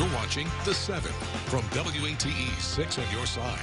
You're watching The 7 from WATE 6 on your side.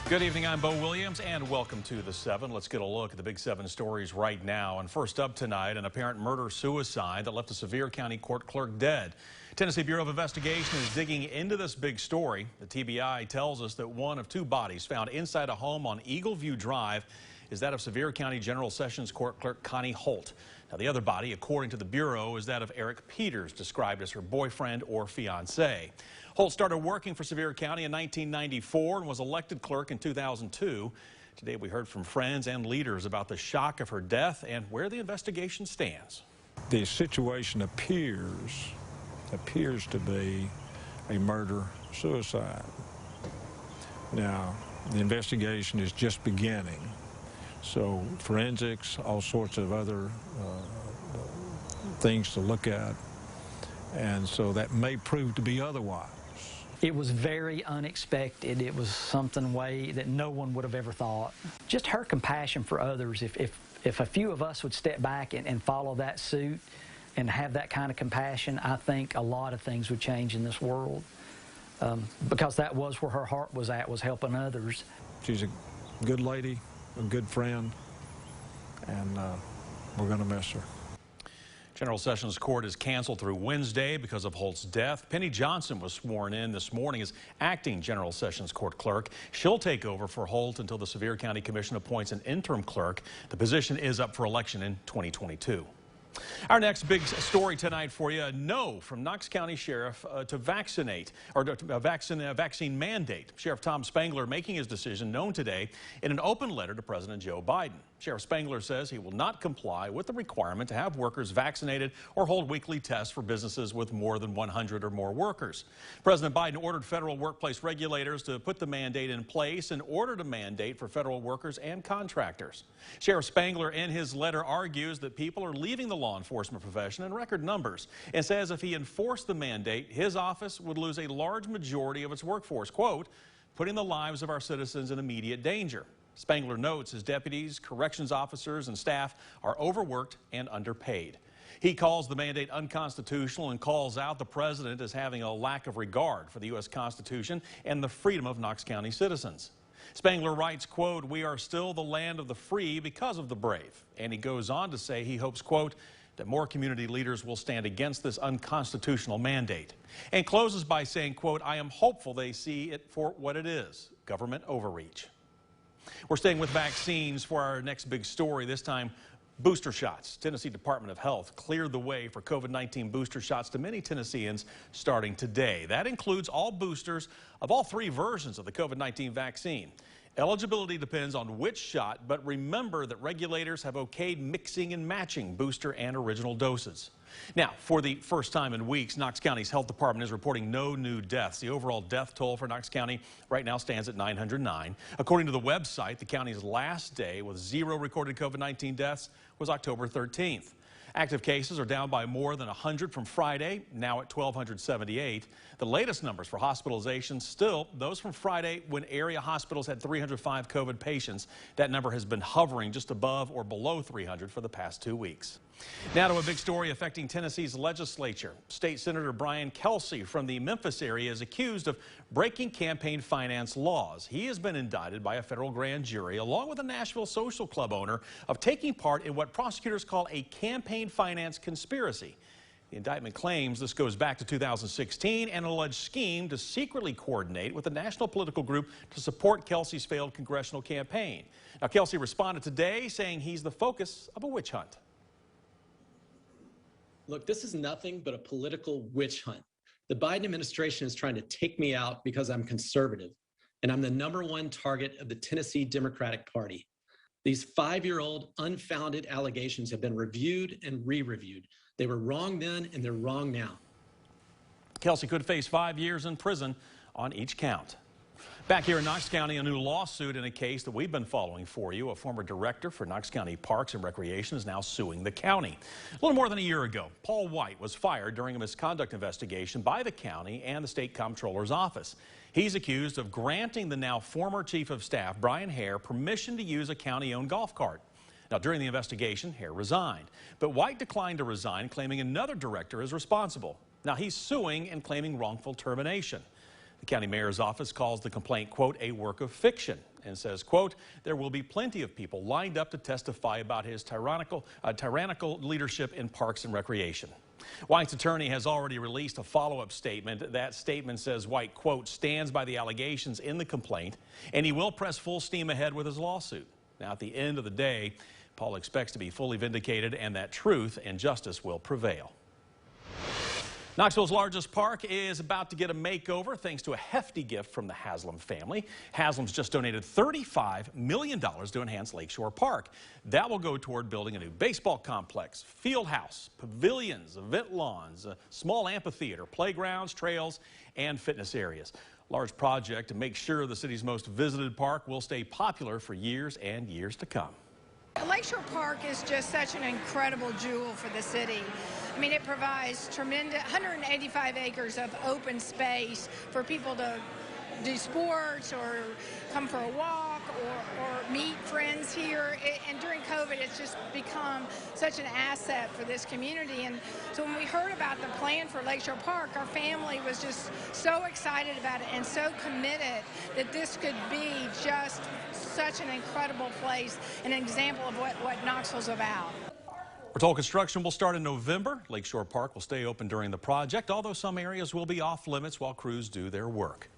Good evening, I'm Bo Williams, and welcome to The 7. Let's get a look at the big 7 stories right now. And first up tonight, an apparent murder-suicide that left a Sevier County court clerk dead. Tennessee Bureau of Investigation is digging into this big story. The TBI tells us that one of two bodies found inside a home on Eagle View Drive is that of Sevier County General Sessions Court Clerk Connie Holt. Now, the other body, according to the Bureau, is that of Eric Peters, described as her boyfriend or fiancé. Holt started working for Sevier County in 1994 and was elected clerk in 2002. Today, we heard from friends and leaders about the shock of her death and where the investigation stands. The situation appears to be a murder-suicide. Now, the investigation is just beginning. So forensics, all sorts of other things to look at, and so that may prove to be otherwise. It was very unexpected. It was something way that no one would have ever thought. Just her compassion for others. If a few of us would step back and follow that suit and have that kind of compassion, I think a lot of things would change in this world. Because that was where her heart was at, was helping others. She's a good lady, a good friend, and we're going to miss her. General Sessions Court is canceled through Wednesday because of Holt's death. Penny Johnson was sworn in this morning as acting General Sessions Court clerk. She'll take over for Holt until the Sevier County Commission appoints an interim clerk. The position is up for election in 2022. Our next big story tonight for you, a no from Knox County Sheriff to vaccinate, or to vaccine mandate. Sheriff Tom Spangler making his decision known today in an open letter to President Joe Biden. Sheriff Spangler says he will not comply with the requirement to have workers vaccinated or hold weekly tests for businesses with more than 100 or more workers. President Biden ordered federal workplace regulators to put the mandate in place in order to mandate for federal workers and contractors. Sheriff Spangler in his letter argues that people are leaving the law enforcement profession in record numbers and says if he enforced the mandate, his office would lose a large majority of its workforce, quote, putting the lives of our citizens in immediate danger. Spangler notes his deputies, corrections officers, and staff are overworked and underpaid. He calls the mandate unconstitutional and calls out the president as having a lack of regard for the U.S. Constitution and the freedom of Knox County citizens. Spangler writes, quote, we are still the land of the free because of the brave. And he goes on to say he hopes, quote, that more community leaders will stand against this unconstitutional mandate. And closes by saying, quote, I am hopeful they see it for what it is, government overreach. We're staying with vaccines for our next big story, this time booster shots. Tennessee Department of Health cleared the way for COVID-19 booster shots to many Tennesseans starting today. That includes all boosters of all three versions of the COVID-19 vaccine. Eligibility depends on which shot, but remember that regulators have okayed mixing and matching booster and original doses. Now, for the first time in weeks, Knox County's health department is reporting no new deaths. The overall death toll for Knox County right now stands at 909. According to the website, the county's last day with 0 recorded COVID-19 deaths was October 13th. Active cases are down by more than 100 from Friday, now at 1,278. The latest numbers for hospitalizations still those from Friday when area hospitals had 305 COVID patients. That number has been hovering just above or below 300 for the past 2 weeks. Now to a big story affecting Tennessee's legislature. State Senator Brian Kelsey from the Memphis area is accused of breaking campaign finance laws. He has been indicted by a federal grand jury, along with a Nashville social club owner, of taking part in what prosecutors call a campaign finance conspiracy. The indictment claims this goes back to 2016 and an alleged scheme to secretly coordinate with a national political group to support Kelsey's failed congressional campaign. Now, Kelsey responded today saying he's the focus of a witch hunt. Look, this is nothing but a political witch hunt. The Biden administration is trying to take me out because I'm conservative, and I'm the #1 target of the Tennessee Democratic Party. These 5-year-old unfounded allegations have been reviewed and re-reviewed. They were wrong then, and they're wrong now. Kelsey could face 5 years in prison on each count. Back here in Knox County, a new lawsuit in a case that we've been following for you. A former director for Knox County Parks and Recreation is now suing the county. A little more than a year ago, Paul White was fired during a misconduct investigation by the county and the state comptroller's office. He's accused of granting the now former chief of staff, Brian Hare, permission to use a county-owned golf cart. Now, during the investigation, Hare resigned, but White declined to resign, claiming another director is responsible. Now he's suing and claiming wrongful termination. The county mayor's office calls the complaint, quote, a work of fiction, and says, quote, there will be plenty of people lined up to testify about his tyrannical leadership in parks and recreation. White's attorney has already released a follow-up statement. That statement says White, quote, stands by the allegations in the complaint, and he will press full steam ahead with his lawsuit. Now, at the end of the day, Paul expects to be fully vindicated and that truth and justice will prevail. Knoxville's largest park is about to get a makeover thanks to a hefty gift from the Haslam family. Haslam's just donated $35 million to enhance Lakeshore Park. That will go toward building a new baseball complex, field house, pavilions, event lawns, a small amphitheater, playgrounds, trails, and fitness areas. Large project to make sure the city's most visited park will stay popular for years and years to come. Lakeshore Park is just such an incredible jewel for the city. I mean, it provides tremendous 185 acres of open space for people to do sports or come for a walk or meet friends here. And during COVID, it's just become such an asset for this community. And so when we heard about the plan for Lakeshore Park, our family was just so excited about it and so committed that this could be just such an incredible place, an example of what Knoxville's about. We're told construction will start in November. Lakeshore Park will stay open during the project, although some areas will be off limits while crews do their work.